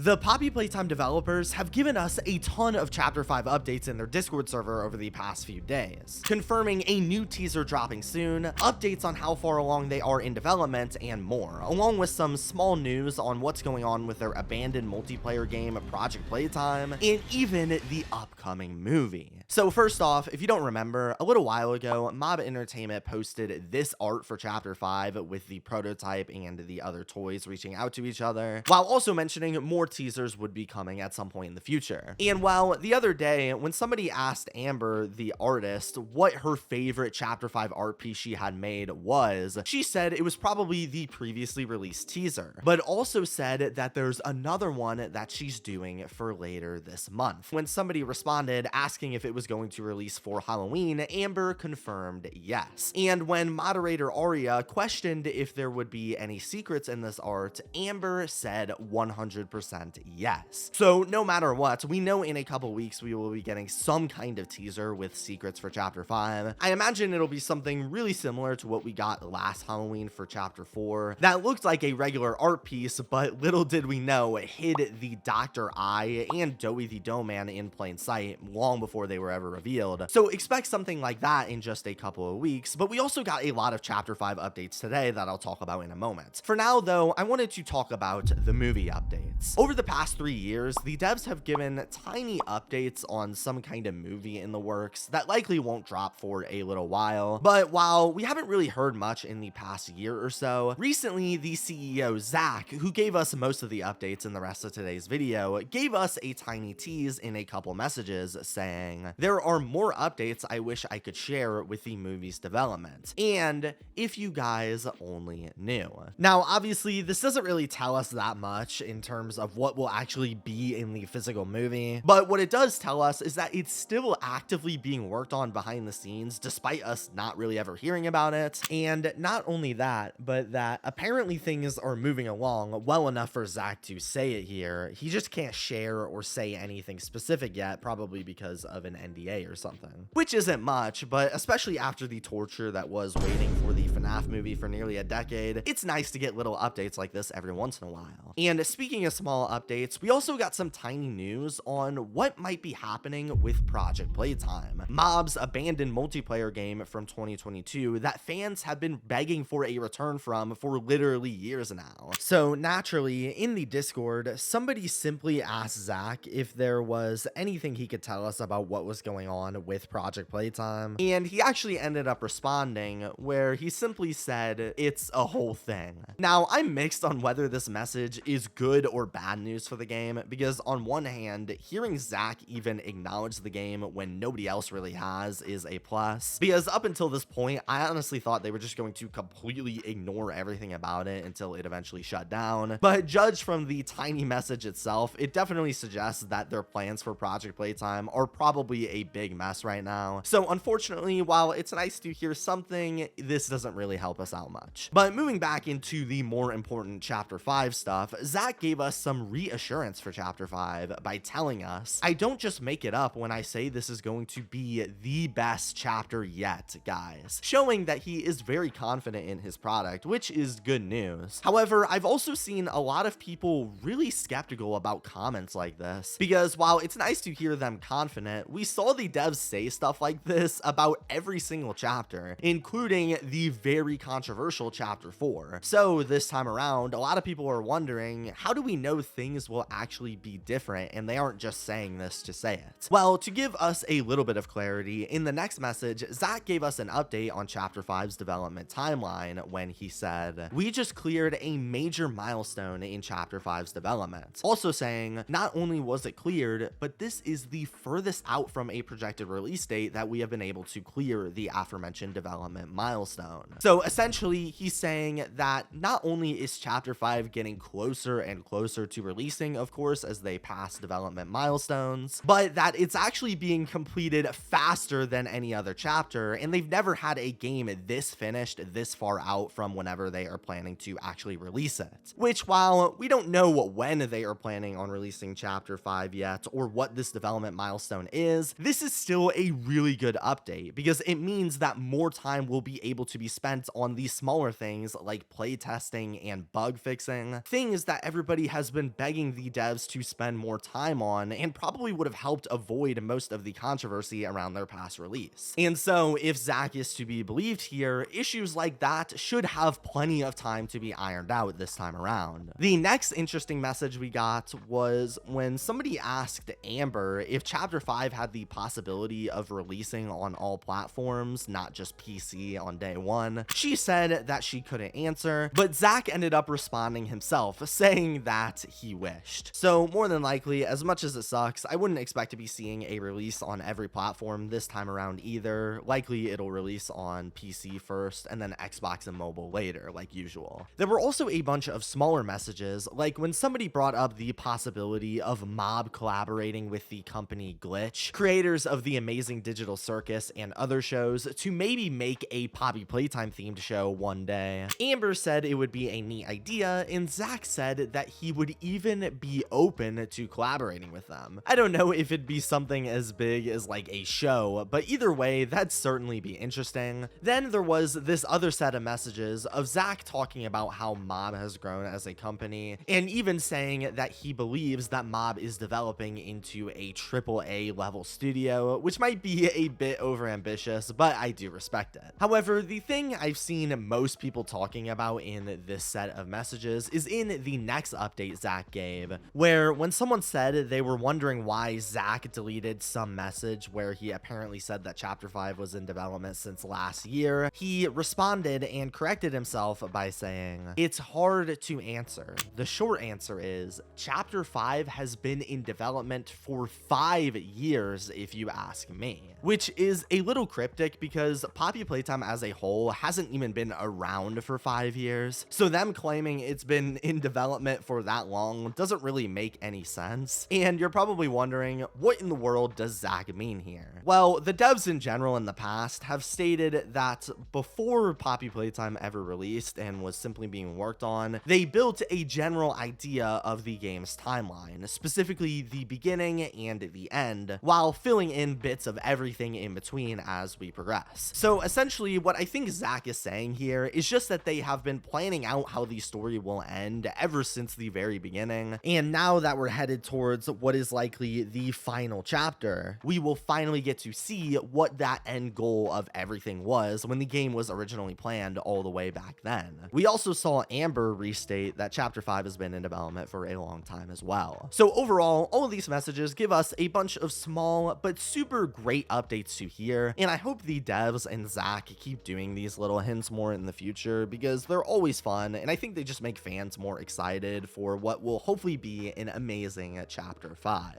The Poppy Playtime developers have given us a ton of Chapter 5 updates in their Discord server over the past few days, confirming a new teaser dropping soon, updates on how far along they are in development, and more, along with some small news on what's going on with their abandoned multiplayer game Project Playtime, and even the upcoming movie. So first off, if you don't remember, a little while ago, Mob Entertainment posted this art for Chapter 5 with the prototype and the other toys reaching out to each other, while also mentioning more teasers would be coming at some point in the future. And while the other day, when somebody asked Amber, the artist, what her favorite Chapter 5 art piece she had made was, she said it was probably the previously released teaser, but also said that there's another one that she's doing for later this month. When somebody responded asking if it was going to release for Halloween, Amber confirmed yes. And when moderator Aria questioned if there would be any secrets in this art, Amber said 100% yes. So no matter what, we know in a couple weeks we will be getting some kind of teaser with secrets for Chapter 5. I imagine it'll be something really similar to what we got last Halloween for Chapter 4 that looked like a regular art piece, but little did we know it hid the Dr. Eye and Doey the Dough Man in plain sight long before they were ever revealed. So expect something like that in just a couple of weeks, but we also got a lot of Chapter 5 updates today that I'll talk about in a moment. For now though, I wanted to talk about the movie updates. Over the past 3 years, the devs have given tiny updates on some kind of movie in the works that likely won't drop for a little while, but while we haven't really heard much in the past year or so, recently the CEO Zach, who gave us most of the updates in the rest of today's video, gave us a tiny tease in a couple messages saying, there are more updates I wish I could share with the movie's development, and if you guys only knew. Now obviously this doesn't really tell us that much in terms of what will actually be in the physical movie, but what it does tell us is that it's still actively being worked on behind the scenes despite us not really ever hearing about it. And not only that, but that apparently things are moving along well enough for Zach to say it here. He just can't share or say anything specific yet, probably because of an NDA or something, which isn't much, but especially after the torture that was waiting for the FNAF movie for nearly a decade, it's nice to get little updates like this every once in a while. And speaking of small updates, we also got some tiny news on what might be happening with Project Playtime, Mob's abandoned multiplayer game from 2022 that fans have been begging for a return from for literally years now. So naturally, in the Discord, somebody simply asked Zach if there was anything he could tell us about what was going on with Project Playtime, and he actually ended up responding where he simply said it's a whole thing. Now, I'm mixed on whether this message is good or bad news for the game, because on one hand, hearing Zach even acknowledge the game when nobody else really has is a plus, because up until this point, I honestly thought they were just going to completely ignore everything about it until it eventually shut down. But judged from the tiny message itself, it definitely suggests that their plans for Project Playtime are probably a big mess right now. So unfortunately, while it's nice to hear something, this doesn't really help us out much. But moving back into the more important Chapter 5 stuff, Zach gave us some reassurance for Chapter 5 by telling us, I don't just make it up when I say this is going to be the best chapter yet, guys, showing that he is very confident in his product, which is good news. However, I've also seen a lot of people really skeptical about comments like this, because while it's nice to hear them confident, we saw the devs say stuff like this about every single chapter, including the very controversial Chapter 4. So this time around, a lot of people are wondering, how do we know things will actually be different and they aren't just saying this to say it? Well, to give us a little bit of clarity, in the next message, Zach gave us an update on Chapter 5's development timeline when he said, we just cleared a major milestone in Chapter 5's development. Also saying, not only was it cleared, but this is the furthest out from a projected release date that we have been able to clear the aforementioned development milestone. So essentially, he's saying that not only is Chapter 5 getting closer and closer to releasing, of course, as they pass development milestones, but that it's actually being completed faster than any other chapter, and they've never had a game this finished this far out from whenever they are planning to actually release it. Which, while we don't know when they are planning on releasing Chapter 5 yet, or what this development milestone is, this is still a really good update, because it means that more time will be able to be spent on these smaller things like playtesting and bug fixing, things that everybody has been begging the devs to spend more time on, and probably would have helped avoid most of the controversy around their past release. And so, if Zach is to be believed here, issues like that should have plenty of time to be ironed out this time around. The next interesting message we got was when somebody asked Amber if Chapter 5 had the possibility of releasing on all platforms, not just PC on day one. She said that she couldn't answer, but Zach ended up responding himself, saying that he wished. So more than likely, as much as it sucks, I wouldn't expect to be seeing a release on every platform this time around either. Likely it'll release on PC first and then Xbox and mobile later, like usual. There were also a bunch of smaller messages, like when somebody brought up the possibility of Mob collaborating with the company Glitch, creators of The Amazing Digital Circus and other shows, to maybe make a Poppy Playtime themed show one day. Amber said it would be a neat idea, and Zach said that he would even be open to collaborating with them. I don't know if it'd be something as big as like a show, but either way, that'd certainly be interesting. Then there was this other set of messages of Zach talking about how Mob has grown as a company, and even saying that he believes that Mob is developing into a AAA level studio, which might be a bit overambitious, but I do respect it. However, the thing I've seen most people talking about in this set of messages is in the next update Zach gave, where when someone said they were wondering why Zach deleted some message where he apparently said that Chapter 5 was in development since last year, he responded and corrected himself by saying, "It's hard to answer. The short answer is Chapter 5 has been in development for 5 years if you ask me," which is a little cryptic because Poppy Playtime as a whole hasn't even been around for 5 years. So them claiming it's been in development for that long doesn't really make any sense. And you're probably wondering, what in the world does Zach mean here? Well, the devs in general in the past have stated that before Poppy Playtime ever released and was simply being worked on, they built a general idea of the game's timeline, specifically the beginning and the end, while filling in bits of everything in between as we progress. So essentially what I think Zach is saying here is just that they have been planning out how the story will end ever since the very beginning, and now that we're headed towards what is likely the final chapter, we will finally get to see what that end goal of everything was when the game was originally planned all the way back then. We also saw Amber restate that Chapter 5 has been in development for a long time as well. So overall, all of these messages give us a bunch of small but super great updates to hear, and I hope the devs and Zach keep doing these little hints more in the future because they're always fun, and I think they just make fans more excited for what will hopefully be an amazing Chapter 5.